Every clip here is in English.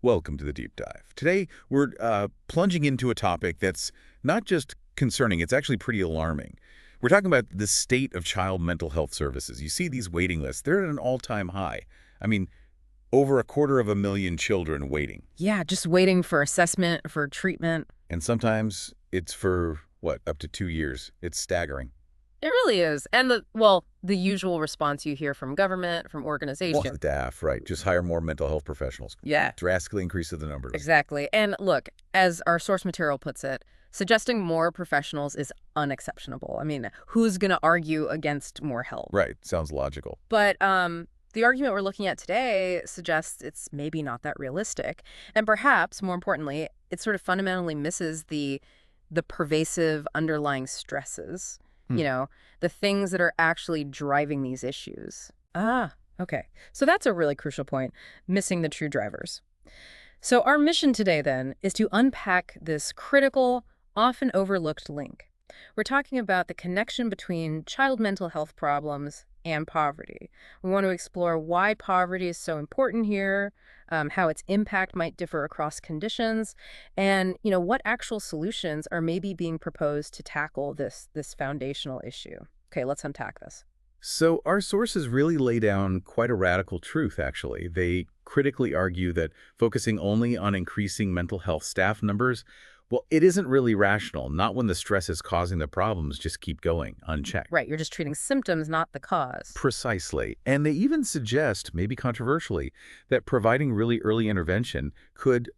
Welcome to the Deep Dive. Today, we're plunging into a topic that's not just concerning, it's actually pretty alarming. We're talking about the state of child mental health services. You see these waiting lists, they're at an all-time high. I mean, over 250,000 children waiting. Yeah, just waiting for assessment, for treatment. And sometimes it's for, what, up to 2 years. It's staggering. It really is. And the usual response you hear from government, from organizations. Well, staff, right. Just hire more mental health professionals. Yeah. Drastically increase the numbers. Exactly. And look, as our source material puts it, suggesting more professionals is unexceptionable. I mean, who's going to argue against more help? Right. Sounds logical. But the argument we're looking at today suggests it's maybe not that realistic. And perhaps, more importantly, it sort of fundamentally misses the pervasive underlying stresses. You know, the things that are actually driving these issues. Okay. So that's a really crucial point, missing the true drivers. So our mission today, then, is to unpack this critical, often overlooked link. We're talking about the connection between child mental health problems and poverty. We want to explore why poverty is so important here, how its impact might differ across conditions, and what actual solutions are maybe being proposed to tackle this foundational issue. Okay, let's unpack this. So our sources really lay down quite a radical truth, actually. They critically argue that focusing only on increasing mental health staff numbers, well, it isn't really rational, not when the stress is causing the problems just keep going, unchecked. Right, you're just treating symptoms, not the cause. Precisely. And they even suggest, maybe controversially, that providing really early intervention could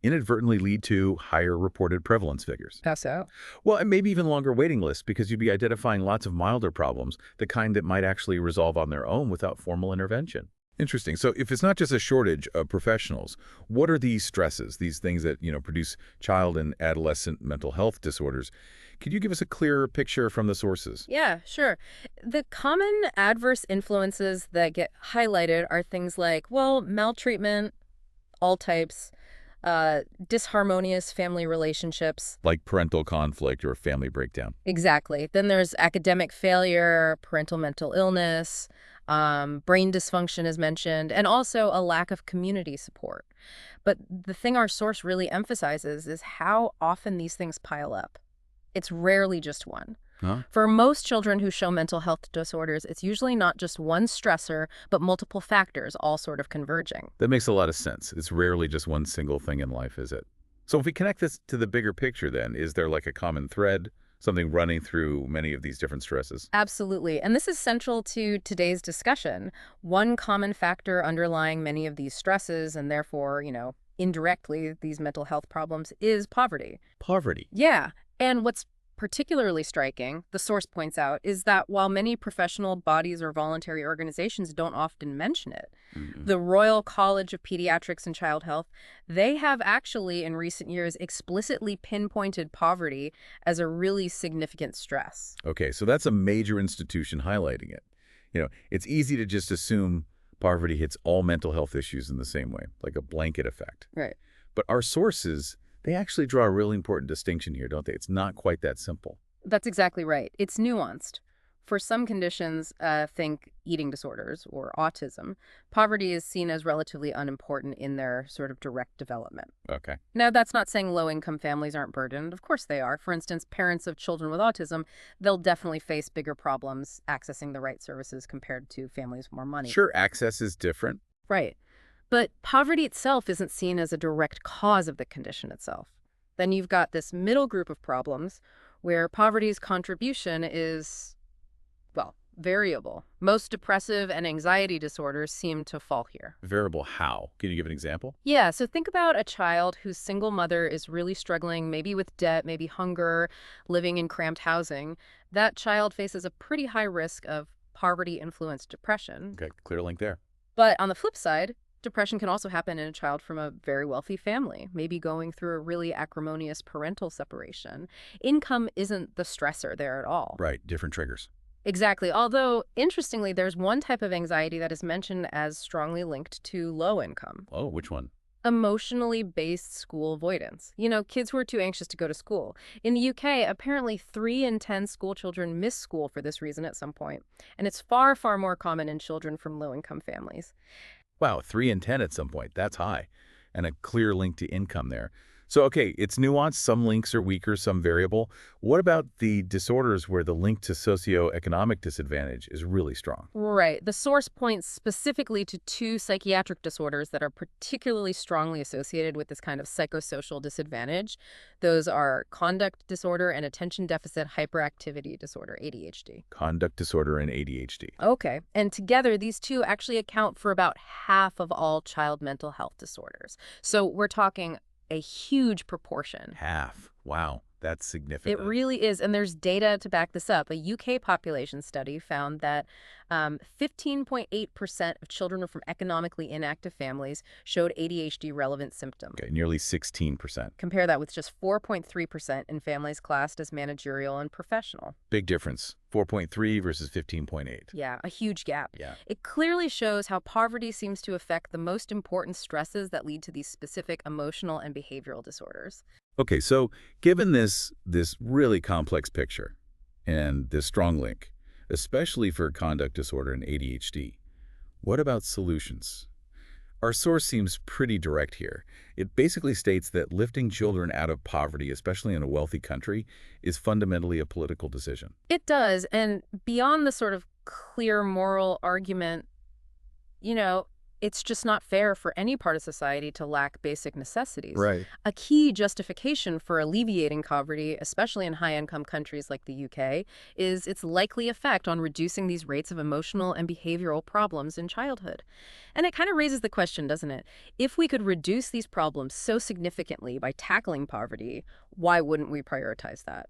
inadvertently lead to higher reported prevalence figures. How so? Well, and maybe even longer waiting lists, because you'd be identifying lots of milder problems, the kind that might actually resolve on their own without formal intervention. Interesting. So if it's not just a shortage of professionals, what are these stresses, these things that, produce child and adolescent mental health disorders? Could you give us a clearer picture from the sources? Yeah, sure. The common adverse influences that get highlighted are things like, well, maltreatment, all types, disharmonious family relationships. Like parental conflict or family breakdown. Exactly. Then there's academic failure, parental mental illness, brain dysfunction is mentioned, and also a lack of community support. But the thing our source really emphasizes is how often these things pile up. It's rarely just one. Huh? For most children who show mental health disorders, it's usually not just one stressor, but multiple factors all sort of converging. That makes a lot of sense. It's rarely just one single thing in life, is it? So if we connect this to the bigger picture, then, is there like a common thread, something running through many of these different stresses? Absolutely. And this is central to today's discussion. One common factor underlying many of these stresses, and therefore, indirectly, these mental health problems, is poverty. Poverty. Yeah. And what's particularly striking, the source points out, is that while many professional bodies or voluntary organizations don't often mention it, the Royal College of Pediatrics and Child Health, they have actually in recent years explicitly pinpointed poverty as a really significant stress. Okay, so that's a major institution highlighting it. It's easy to just assume poverty hits all mental health issues in the same way, like a blanket effect. Right. But our sources, they actually draw a really important distinction here, don't they? It's not quite that simple. That's exactly right. It's nuanced. For some conditions, think eating disorders or autism, poverty is seen as relatively unimportant in their sort of direct development. Okay. Now, that's not saying low-income families aren't burdened. Of course they are. For instance, parents of children with autism, they'll definitely face bigger problems accessing the right services compared to families with more money. Sure, access is different. Right. But poverty itself isn't seen as a direct cause of the condition itself. Then you've got this middle group of problems where poverty's contribution is, well, variable. Most depressive and anxiety disorders seem to fall here. Variable how? Can you give an example? Yeah, so think about a child whose single mother is really struggling, maybe with debt, maybe hunger, living in cramped housing. That child faces a pretty high risk of poverty-influenced depression. Okay, clear link there. But on the flip side, depression can also happen in a child from a very wealthy family, maybe going through a really acrimonious parental separation. Income isn't the stressor there at all. Right, different triggers. Exactly. Although, interestingly, there's one type of anxiety that is mentioned as strongly linked to low income. Oh, which one? Emotionally based school avoidance. Kids who are too anxious to go to school. In the UK, apparently 3 in 10 school children miss school for this reason at some point. And it's far, far more common in children from low-income families. Wow, 3 in 10 at some point. That's high. and a clear link to income there. So, okay, it's nuanced. Some links are weaker, some variable. What about the disorders where the link to socioeconomic disadvantage is really strong? Right. The source points specifically to two psychiatric disorders that are particularly strongly associated with this kind of psychosocial disadvantage. Those are conduct disorder and attention deficit hyperactivity disorder, ADHD. Conduct disorder and ADHD. Okay. And together, these two actually account for about half of all child mental health disorders. So we're talking a huge proportion. Half. Wow, that's significant. It really is, and there's data to back this up. A UK population study found that 15.8% of children from economically inactive families showed ADHD-relevant symptoms. Okay, nearly 16%. Compare that with just 4.3% in families classed as managerial and professional. Big difference. 4.3 versus 15.8. Yeah, a huge gap. Yeah. It clearly shows how poverty seems to affect the most important stresses that lead to these specific emotional and behavioral disorders. Okay, so given this really complex picture and this strong link, especially for conduct disorder and ADHD, what about solutions? Our source seems pretty direct here. It basically states that lifting children out of poverty, especially in a wealthy country, is fundamentally a political decision. It does, and beyond the sort of clear moral argument, it's just not fair for any part of society to lack basic necessities. Right. A key justification for alleviating poverty, especially in high-income countries like the UK, is its likely effect on reducing these rates of emotional and behavioral problems in childhood. And it kind of raises the question, doesn't it? If we could reduce these problems so significantly by tackling poverty, why wouldn't we prioritize that?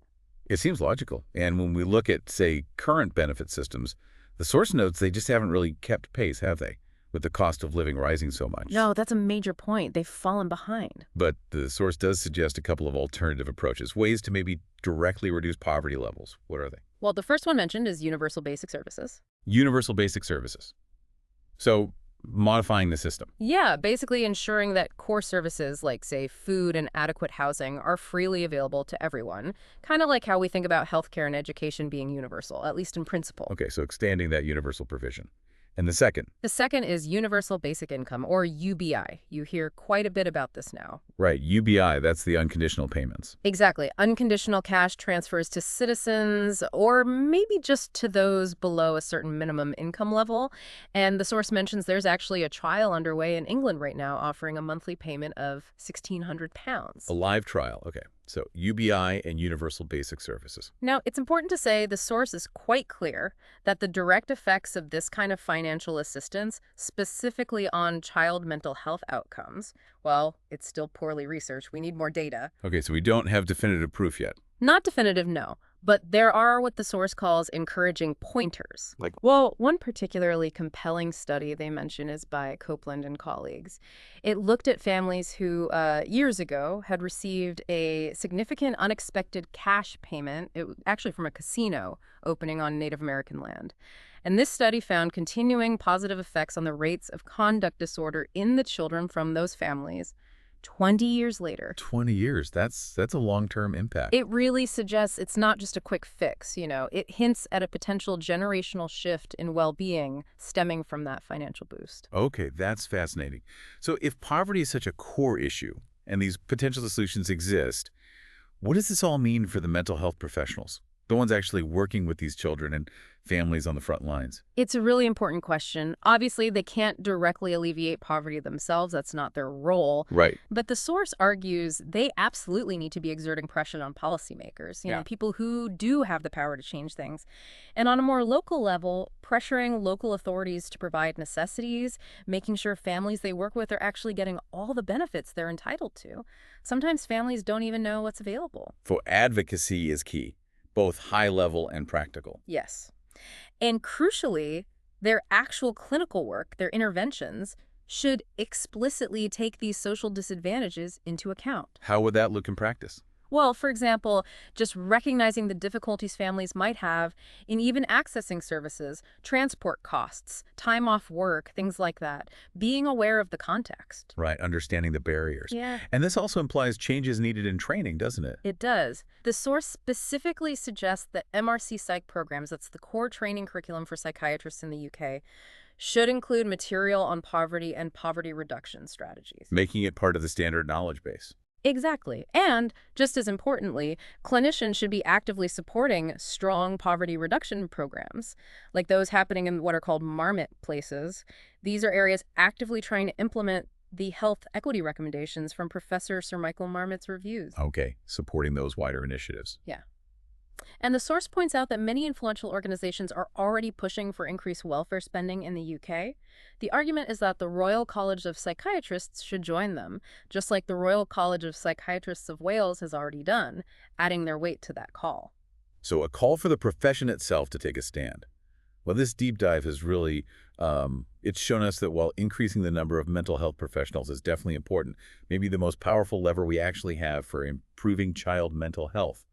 It seems logical. And when we look at, say, current benefit systems, the source notes they just haven't really kept pace, have they? With the cost of living rising so much. No, that's a major point. They've fallen behind. But the source does suggest a couple of alternative approaches, ways to maybe directly reduce poverty levels. What are they? Well, the first one mentioned is universal basic services. Universal basic services. So modifying the system. Yeah, basically ensuring that core services like, say, food and adequate housing are freely available to everyone. Kind of like how we think about healthcare and education being universal, at least in principle. Okay, so extending that universal provision. And the second? The second is universal basic income, or UBI. You hear quite a bit about this now. Right, UBI, that's the unconditional payments. Exactly. Unconditional cash transfers to citizens, or maybe just to those below a certain minimum income level. And the source mentions there's actually a trial underway in England right now offering a monthly payment of £1,600. A live trial, okay. So UBI and universal basic services. Now, it's important to say the source is quite clear that the direct effects of this kind of financial assistance, specifically on child mental health outcomes, well, it's still poorly researched. We need more data. Okay, so we don't have definitive proof yet. Not definitive, no. But there are what the source calls encouraging pointers. Well, one particularly compelling study they mention is by Copeland and colleagues. It looked at families who, years ago, had received a significant unexpected cash payment, actually from a casino opening on Native American land. And this study found continuing positive effects on the rates of conduct disorder in the children from those families 20 years later. 20 years. That's a long-term impact. It really suggests it's not just a quick fix, It hints at a potential generational shift in well-being stemming from that financial boost. Okay, that's fascinating. So if poverty is such a core issue and these potential solutions exist, what does this all mean for the mental health professionals? The ones actually working with these children and families on the front lines? It's a really important question. Obviously, they can't directly alleviate poverty themselves. That's not their role. Right. But the source argues they absolutely need to be exerting pressure on policymakers, people who do have the power to change things. And on a more local level, pressuring local authorities to provide necessities, making sure families they work with are actually getting all the benefits they're entitled to. Sometimes families don't even know what's available. So advocacy is key, both high level and practical. Yes. And crucially, their actual clinical work, their interventions, should explicitly take these social disadvantages into account. How would that look in practice? Well, for example, just recognizing the difficulties families might have in even accessing services, transport costs, time off work, things like that. Being aware of the context. Right, understanding the barriers. Yeah. And this also implies changes needed in training, doesn't it? It does. The source specifically suggests that MRC psych programs, that's the core training curriculum for psychiatrists in the UK, should include material on poverty and poverty reduction strategies. Making it part of the standard knowledge base. Exactly. And, just as importantly, clinicians should be actively supporting strong poverty reduction programs, like those happening in what are called marmot places. These are areas actively trying to implement the health equity recommendations from Professor Sir Michael Marmot's reviews. Okay, supporting those wider initiatives. Yeah. And the source points out that many influential organizations are already pushing for increased welfare spending in the UK. The argument is that the Royal College of Psychiatrists should join them, just like the Royal College of Psychiatrists of Wales has already done, adding their weight to that call. So a call for the profession itself to take a stand. Well, this deep dive has really, it's shown us that while increasing the number of mental health professionals is definitely important, maybe the most powerful lever we actually have for improving child mental health,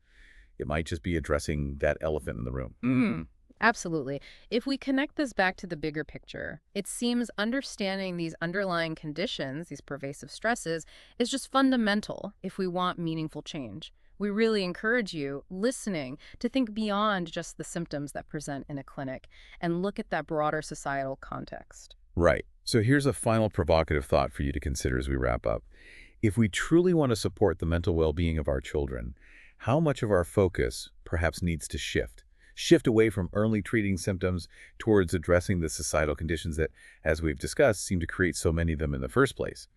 it might just be addressing that elephant in the room. Absolutely. If we connect this back to the bigger picture, it seems understanding these underlying conditions, these pervasive stresses, is just fundamental if we want meaningful change. We really encourage you, listening, to think beyond just the symptoms that present in a clinic and look at that broader societal context. Right. So here's a final provocative thought for you to consider as we wrap up. If we truly want to support the mental well-being of our children, how much of our focus perhaps needs to shift? Shift away from early treating symptoms towards addressing the societal conditions that, as we've discussed, seem to create so many of them in the first place.